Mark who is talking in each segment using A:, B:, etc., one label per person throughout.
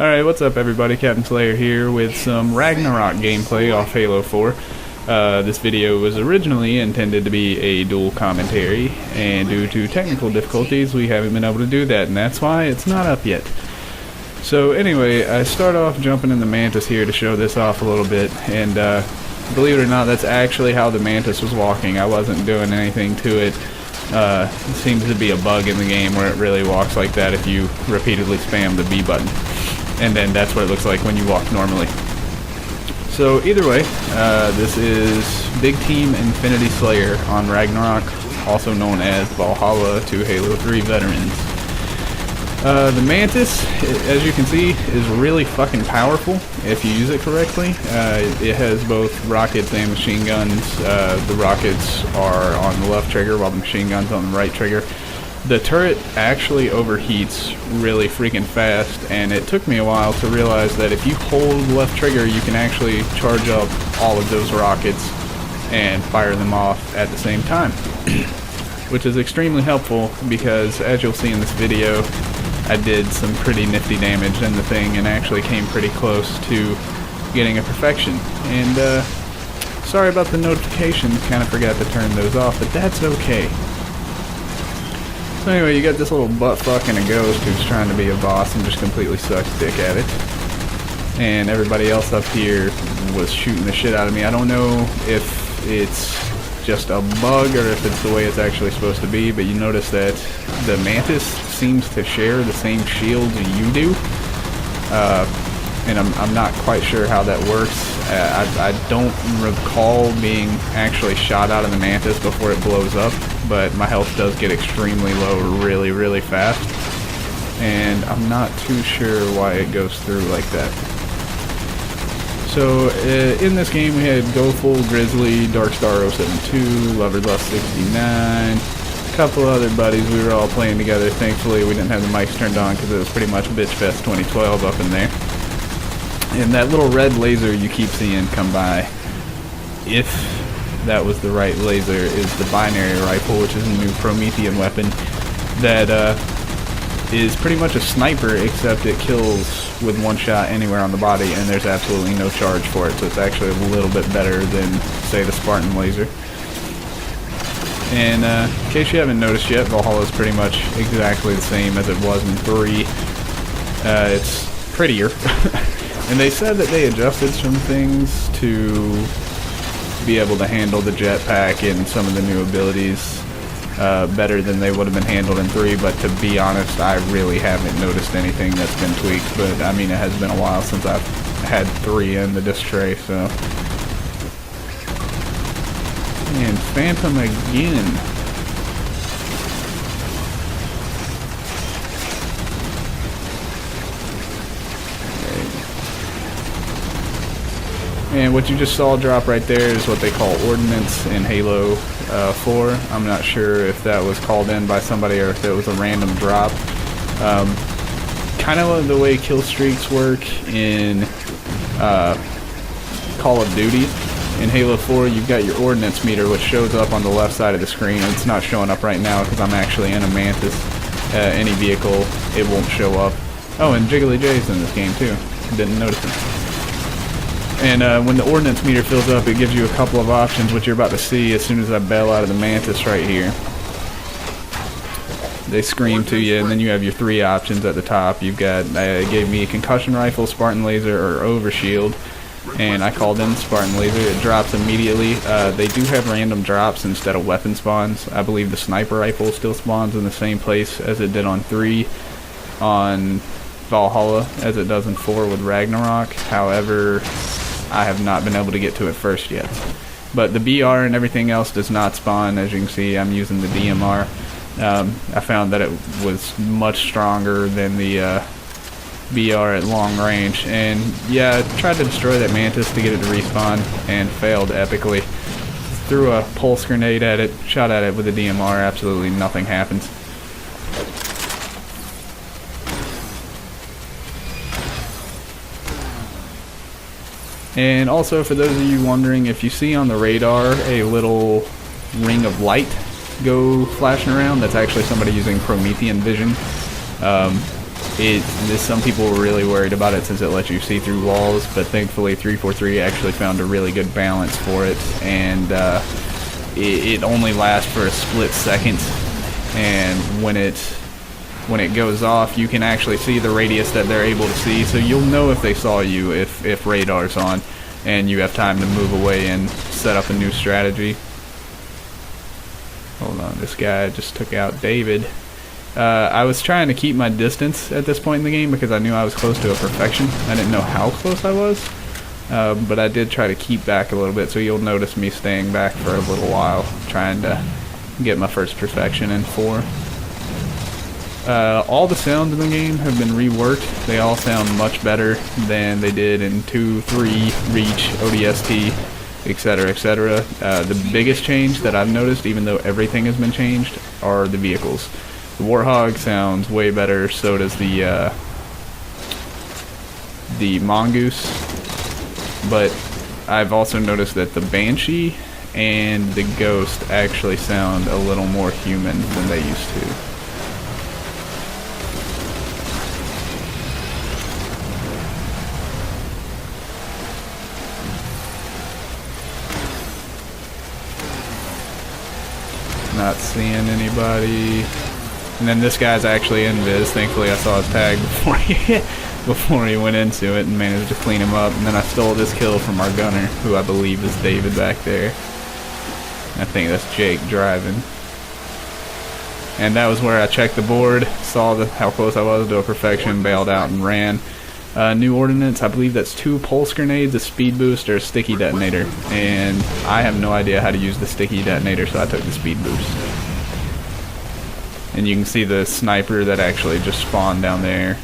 A: Alright, what's up everybody? Captain Slayer here with some Ragnarok gameplay off Halo 4. This video was originally intended to be a dual commentary, and due to technical difficulties we haven't been able to do that, and that's why it's not up yet. So anyway, I start off jumping in the Mantis here to show this off a little bit, and believe it or not, that's actually how the Mantis was walking. I wasn't doing anything to it. It seems to be a bug in the game where it really walks like that if you repeatedly spam the B button. And then that's what it looks like when you walk normally. So either way, this is Big Team Infinity Slayer on Ragnarok, also known as Valhalla to Halo 3 veterans. The Mantis, as you can see, is really fucking powerful if you use it correctly. It has both rockets and machine guns. The rockets are on the left trigger while the machine gun's on the right trigger. The turret actually overheats really freaking fast, and it took me a while to realize that if you hold left trigger you can actually charge up all of those rockets and fire them off at the same time. Which is extremely helpful because, as you'll see in this video, I did some pretty nifty damage in the thing and actually came pretty close to getting a perfection. And sorry about the notifications, kind of forgot to turn those off, but that's okay. So anyway, you got this little buttfuck and a ghost who's trying to be a boss and just completely sucks dick at it. And everybody else up here was shooting the shit out of me. I don't know if it's just a bug or if it's the way it's actually supposed to be, but you notice that the Mantis seems to share the same shield you do. And I'm not quite sure how that works. I don't recall being actually shot out of the Mantis before it blows up, but my health does get extremely low really fast, and I'm not too sure why it goes through like that. So in this game we had Go Full Grizzly, Darkstar 072, Loverlust 69, a couple other buddies. We were all playing together. Thankfully we didn't have the mics turned on because it was pretty much Bitch Fest 2012 up in there. And that little red laser you keep seeing come by, if that was the right laser, is the binary rifle, which is a new Promethean weapon that is pretty much a sniper, except it kills with one shot anywhere on the body and there's absolutely no charge for it, so it's actually a little bit better than, say, the Spartan laser. And in case you haven't noticed yet, Valhalla is pretty much exactly the same as it was in 3. It's prettier. And they said that they adjusted some things to be able to handle the jetpack and some of the new abilities better than they would have been handled in 3, but to be honest, I really haven't noticed anything that's been tweaked. But I mean, it has been a while since I've had 3 in the disc tray, so. And Phantom again. And what you just saw drop right there is what they call ordnance in Halo 4. I'm not sure if that was called in by somebody or if it was a random drop. Kind of the way kill streaks work in Call of Duty. In Halo 4 you've got your ordnance meter, which shows up on the left side of the screen. It's not showing up right now because I'm actually in a Mantis. Any vehicle, it won't show up. Oh, and Jiggly J's in this game too. Didn't notice it. And when the ordnance meter fills up, it gives you a couple of options, which you're about to see as soon as I bail out of the Mantis right here. They scream to you, and then you have your 3 options at the top. You've got, it gave me a concussion rifle, Spartan laser, or overshield, and I called in the Spartan laser. It drops immediately. They do have random drops instead of weapon spawns. I believe the sniper rifle still spawns in the same place as it did on 3 on Valhalla as it does in 4 with Ragnarok. However, I have not been able to get to it first yet. But the BR and everything else does not spawn. As you can see, I'm using the DMR. I found that it was much stronger than the BR at long range. And yeah, I tried to destroy that Mantis to get it to respawn and failed epically. Threw a pulse grenade at it, shot at it with the DMR, absolutely nothing happens. And also, for those of you wondering, if you see on the radar a little ring of light go flashing around, that's actually somebody using Promethean vision. Some people were really worried about it since it lets you see through walls, but thankfully 343 actually found a really good balance for it, and it only lasts for a split second, and when it goes off, you can actually see the radius that they're able to see, so you'll know if they saw you if radar's on, and you have time to move away and set up a new strategy. Hold on, this guy just took out David. I was trying to keep my distance at this point in the game because I knew I was close to a perfection. I didn't know how close I was, but I did try to keep back a little bit, so you'll notice me staying back for a little while, trying to get my first perfection in 4. All the sounds in the game have been reworked. They all sound much better than they did in 2, 3, Reach, ODST, etc., etc. The biggest change that I've noticed, even though everything has been changed, are the vehicles. The Warthog sounds way better, so does the Mongoose, but I've also noticed that the Banshee and the Ghost actually sound a little more human than they used to. Not seeing anybody. And then this guy's actually in Viz. Thankfully I saw his tag before he went into it and managed to clean him up. And then I stole this kill from our gunner, who I believe is David back there. I think that's Jake driving. And that was where I checked the board, saw how close I was to a perfection, bailed out and ran. New ordnance, I believe that's 2 pulse grenades, a speed boost, or a sticky detonator. And I have no idea how to use the sticky detonator, so I took the speed boost. And you can see the sniper that actually just spawned down there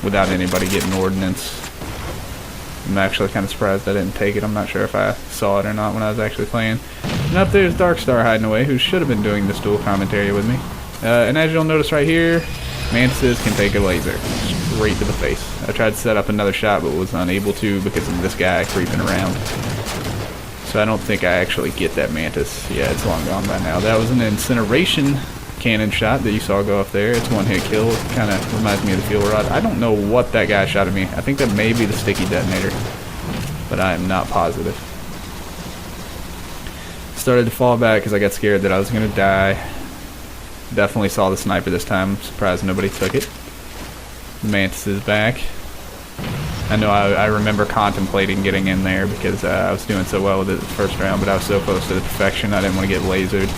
A: without anybody getting ordnance. I'm actually kind of surprised I didn't take it. I'm not sure if I saw it or not when I was actually playing. And up there's Darkstar hiding away, who should have been doing this dual commentary with me. And as you'll notice right here, Mantises can take a laser straight to the face. I tried to set up another shot but was unable to because of this guy creeping around. So I don't think I actually get that Mantis. Yeah, it's long gone by now. That was an incineration cannon shot that you saw go up there. It's one hit kill. It kind of reminds me of the fuel rod. I don't know what that guy shot at me. I think that may be the sticky detonator, but I am not positive. Started to fall back because I got scared that I was going to die. Definitely saw the sniper this time. Surprised nobody took it. The Mantis is back. I know I remember contemplating getting in there because I was doing so well with it the first round, but I was so close to the perfection I didn't want to get lasered,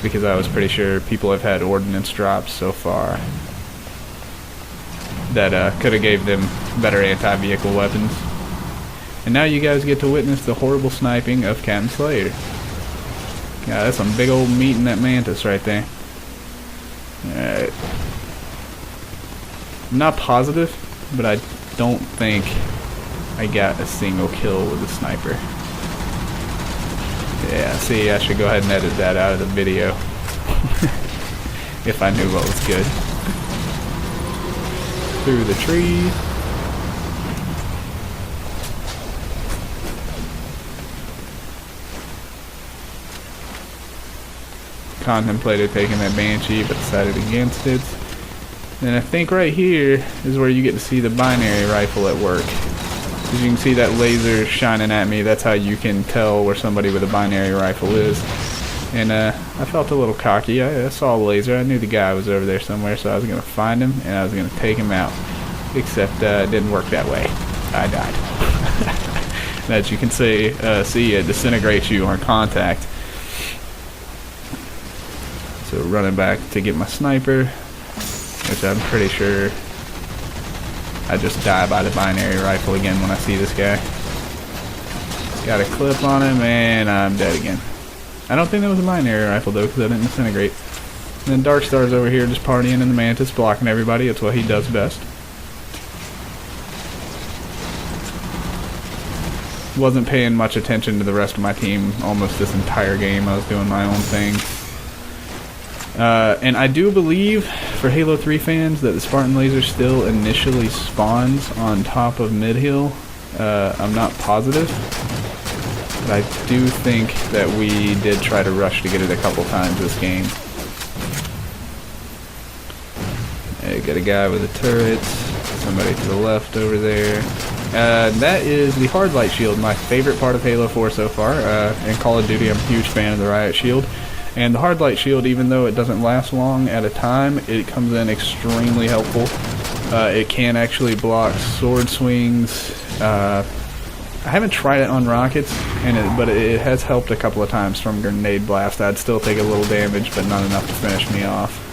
A: because I was pretty sure people have had ordnance drops so far that could have gave them better anti-vehicle weapons. And now you guys get to witness the horrible sniping of Captain Slayer. Yeah, that's some big old meat in that Mantis right there. Alright. I'm not positive, but I don't think I got a single kill with the sniper. Yeah, see, I should go ahead and edit that out of the video. If I knew what was good. Through the tree. Contemplated taking that Banshee, but decided against it. And I think right here is where you get to see the binary rifle at work. As you can see that laser shining at me, that's how you can tell where somebody with a binary rifle is. And I felt a little cocky. I saw a laser. I knew the guy was over there somewhere, so I was going to find him and I was going to take him out. Except it didn't work that way. I died. As you can see, it disintegrates you on contact. So running back to get my sniper, which I'm pretty sure I just die by the binary rifle again when I see this guy. Got a clip on him and I'm dead again. I don't think that was a binary rifle though, because I didn't disintegrate. And then Darkstar's over here just partying in the Mantis, blocking everybody. It's what he does best. Wasn't paying much attention to the rest of my team almost this entire game. I was doing my own thing. And I do believe, for Halo 3 fans, that the Spartan Laser still initially spawns on top of Mid-Hill. I'm not positive, but I do think that we did try to rush to get it a couple times this game. Alright, got a guy with a turret, somebody to the left over there. That is the hard light shield, my favorite part of Halo 4 so far. In Call of Duty, I'm a huge fan of the riot shield. And the hard light shield, even though it doesn't last long at a time, it comes in extremely helpful. It can actually block sword swings. I haven't tried it on rockets, but it has helped a couple of times from grenade blast. I'd still take a little damage, but not enough to finish me off.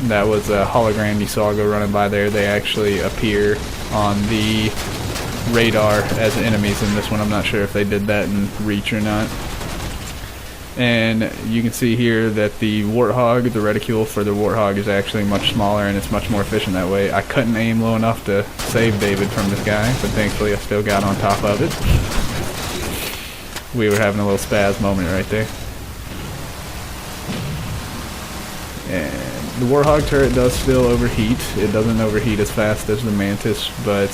A: That was a hologram you saw go running by there. They actually appear on the radar as enemies in this one. I'm not sure if they did that in Reach or not. And you can see here that the Warthog, the reticule for the Warthog, is actually much smaller and it's much more efficient that way. I couldn't aim low enough to save David from this guy, but thankfully I still got on top of it. We were having a little spaz moment right there. And the Warthog turret does still overheat. It doesn't overheat as fast as the Mantis, but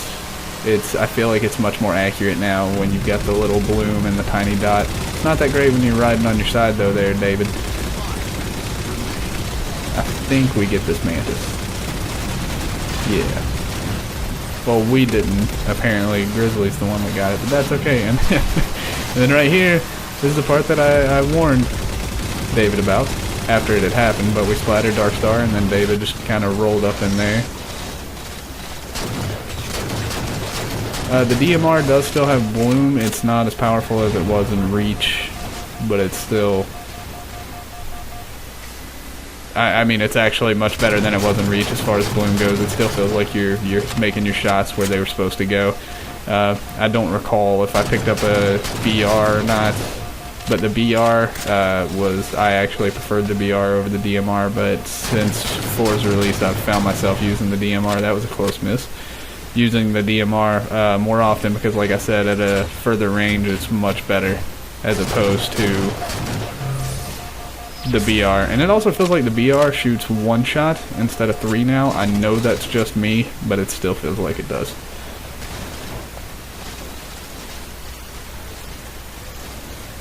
A: I feel like it's much more accurate now when you've got the little bloom and the tiny dot. It's not that great when you're riding on your side though there, David. I think we get this Mantis. Yeah. Well, we didn't. Apparently Grizzly's the one that got it, but that's okay. And then right here, this is the part that I warned David about after it had happened, but we splattered Darkstar and then David just kind of rolled up in there. The DMR does still have bloom. It's not as powerful as it was in Reach, but it's still... I mean, it's actually much better than it was in Reach as far as bloom goes. It still feels like you're making your shots where they were supposed to go. I don't recall if I picked up a BR or not, but the BR I actually preferred the BR over the DMR, but since 4's release, I've found myself using the DMR. That was a close miss. Using the DMR more often because, like I said, at a further range it's much better as opposed to the BR. And it also feels like the BR shoots one shot instead of 3 now. I know that's just me, but it still feels like it does.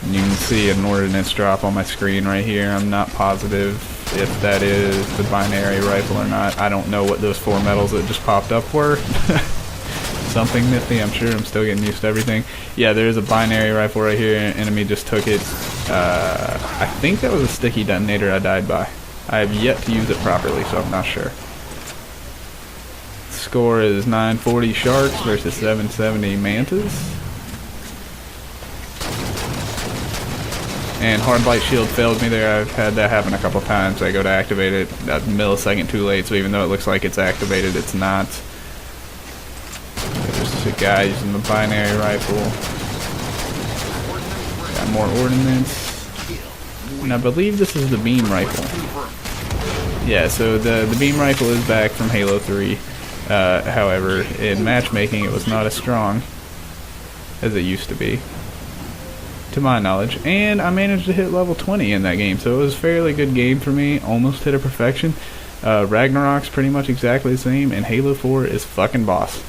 A: And you can see an ordnance drop on my screen right here. I'm not positive if that is the binary rifle or not. I don't know what those 4 medals that just popped up were. Something nifty, I'm sure. I'm still getting used to everything. Yeah, there's a binary rifle right here. An enemy just took it. I think that was a sticky detonator I died by. I have yet to use it properly, so I'm not sure. Score is 940 Sharks versus 770 Mantas. And hard light shield failed me there. I've had that happen a couple times. I go to activate it a millisecond too late, so even though it looks like it's activated, it's not. There's a guy using the binary rifle. Got more ordnance. And I believe this is the beam rifle. Yeah, so the beam rifle is back from Halo 3. However, in matchmaking it was not as strong as it used to be, to my knowledge, and I managed to hit level 20 in that game, so it was a fairly good game for me. Almost hit a perfection. Ragnarok's pretty much exactly the same, and Halo 4 is fucking boss.